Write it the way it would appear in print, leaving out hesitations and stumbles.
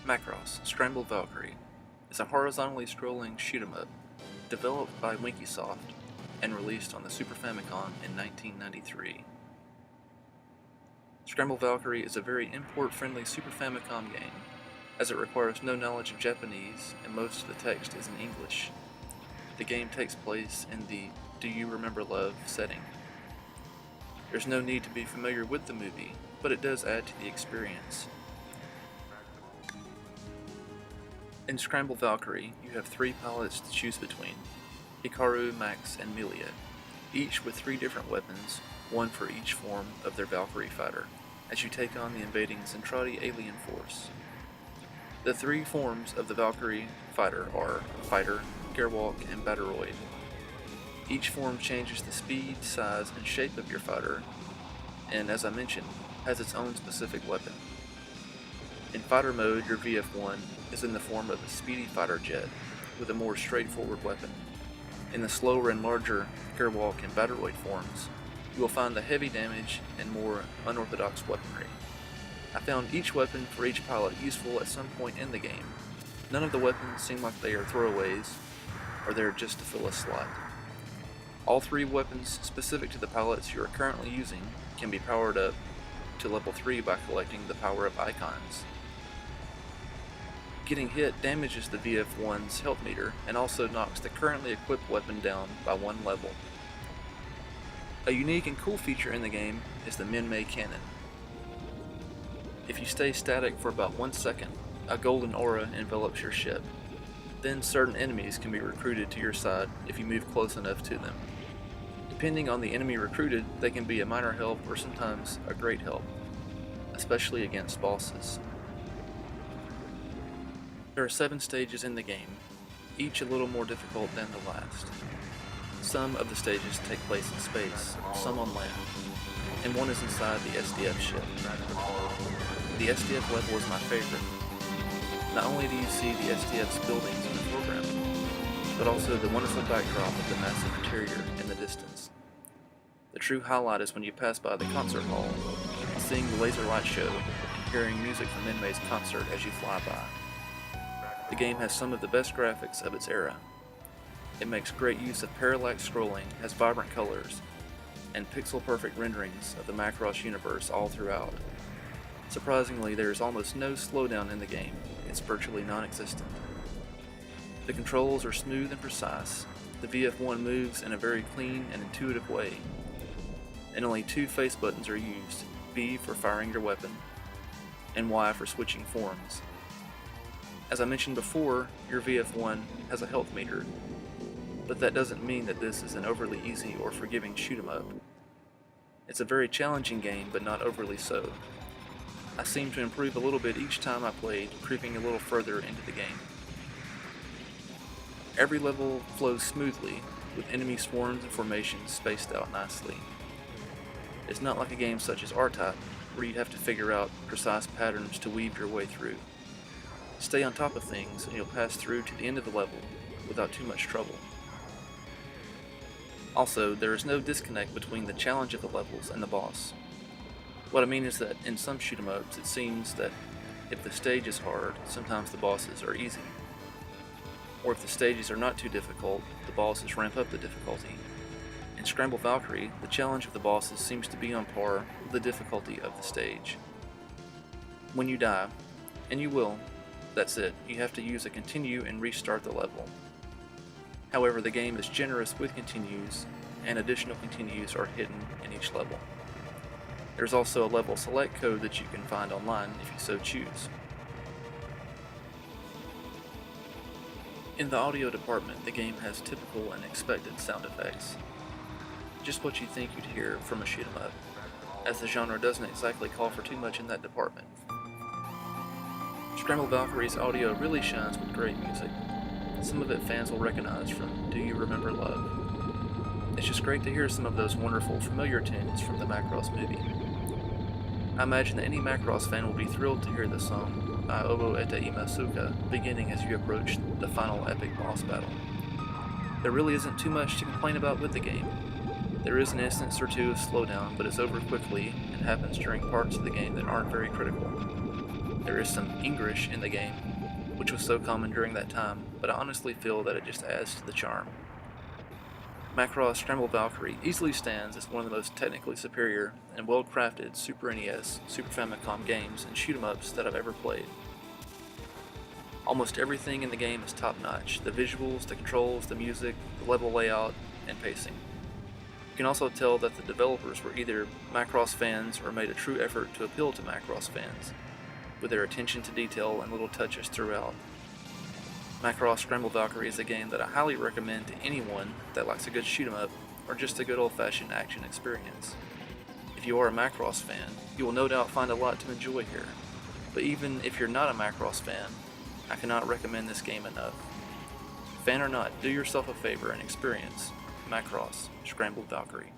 Macross, Scrambled Valkyrie is a horizontally scrolling shoot-'em-up developed by WinkySoft and released on the Super Famicom in 1993. Scrambled Valkyrie is a very import-friendly Super Famicom game, as it requires no knowledge of Japanese and most of the text is in English. The game takes place in the Do You Remember Love setting. There's no need to be familiar with the movie, but it does add to the experience. In Scrambled Valkyrie, you have 3 pilots to choose between, Hikaru, Max, and Melia, each with 3 different weapons, one for each form of their Valkyrie fighter, as you take on the invading Zentradi alien force. The 3 forms of the Valkyrie fighter are Fighter, Gerwalk, and Battleroid. Each form changes the speed, size, and shape of your fighter, and as I mentioned, has its own specific weapon. In fighter mode, your VF-1 is in the form of a speedy fighter jet, with a more straightforward weapon. In the slower and larger Gerwalk and Battleroid forms, you will find the heavy damage and more unorthodox weaponry. I found each weapon for each pilot useful at some point in the game. None of the weapons seem like they are throwaways, or they're just to fill a slot. All 3 weapons specific to the pilots you are currently using can be powered up to level 3 by collecting the power-up icons. Getting hit damages the VF-1's health meter and also knocks the currently equipped weapon down by 1 level. A unique and cool feature in the game is the Minmei Cannon. If you stay static for about 1 second, a golden aura envelops your ship. Then certain enemies can be recruited to your side if you move close enough to them. Depending on the enemy recruited, they can be a minor help or sometimes a great help, especially against bosses. There are 7 stages in the game, each a little more difficult than the last. Some of the stages take place in space, some on land, and one is inside the SDF ship. The SDF level is my favorite. Not only do you see the SDF's buildings in the foreground, but also the wonderful backdrop of the massive interior in the distance. The true highlight is when you pass by the concert hall, seeing the laser light show, and hearing music from Minmei's concert as you fly by. The game has some of the best graphics of its era. It makes great use of parallax scrolling, has vibrant colors, and pixel-perfect renderings of the Macross universe all throughout. Surprisingly, there is almost no slowdown in the game. It's virtually non-existent. The controls are smooth and precise. The VF-1 moves in a very clean and intuitive way, and only 2 face buttons are used, B for firing your weapon, and Y for switching forms. As I mentioned before, your VF-1 has a health meter, but that doesn't mean that this is an overly easy or forgiving shoot-'em-up. It's a very challenging game, but not overly so. I seemed to improve a little bit each time I played, creeping a little further into the game. Every level flows smoothly, with enemy swarms and formations spaced out nicely. It's not like a game such as R-Type, where you'd have to figure out precise patterns to weave your way through. Stay on top of things and you'll pass through to the end of the level without too much trouble. Also, there is no disconnect between the challenge of the levels and the boss. What I mean is that in some shoot-'em-ups it seems that if the stage is hard, sometimes the bosses are easy. Or if the stages are not too difficult, the bosses ramp up the difficulty. In Scrambled Valkyrie, the challenge of the bosses seems to be on par with the difficulty of the stage. When you die, and you will, that's it, you have to use a continue and restart the level. However, the game is generous with continues, and additional continues are hidden in each level. There's also a level select code that you can find online if you so choose. In the audio department, the game has typical and expected sound effects. Just what you think you'd hear from a shoot-'em-up, as the genre doesn't exactly call for too much in that department. Scrambled Valkyrie's audio really shines with great music. Some of it fans will recognize from Do You Remember Love? It's just great to hear some of those wonderful familiar tunes from the Macross movie. I imagine that any Macross fan will be thrilled to hear the song Ai Obo Ete Imasuka beginning as you approach the final epic boss battle. There really isn't too much to complain about with the game. There is an instance or two of slowdown, but it's over quickly and happens during parts of the game that aren't very critical. There is some English in the game, which was so common during that time, but I honestly feel that it just adds to the charm. Macross Scrambled Valkyrie easily stands as one of the most technically superior and well-crafted Super NES, Super Famicom games and shoot-'em-ups that I've ever played. Almost everything in the game is top-notch: the visuals, the controls, the music, the level layout, and pacing. You can also tell that the developers were either Macross fans or made a true effort to appeal to Macross fans, with their attention to detail and little touches throughout. Macross Scrambled Valkyrie is a game that I highly recommend to anyone that likes a good shoot-'em-up or just a good old-fashioned action experience. If you are a Macross fan, you will no doubt find a lot to enjoy here, but even if you're not a Macross fan, I cannot recommend this game enough. Fan or not, do yourself a favor and experience Macross Scrambled Valkyrie.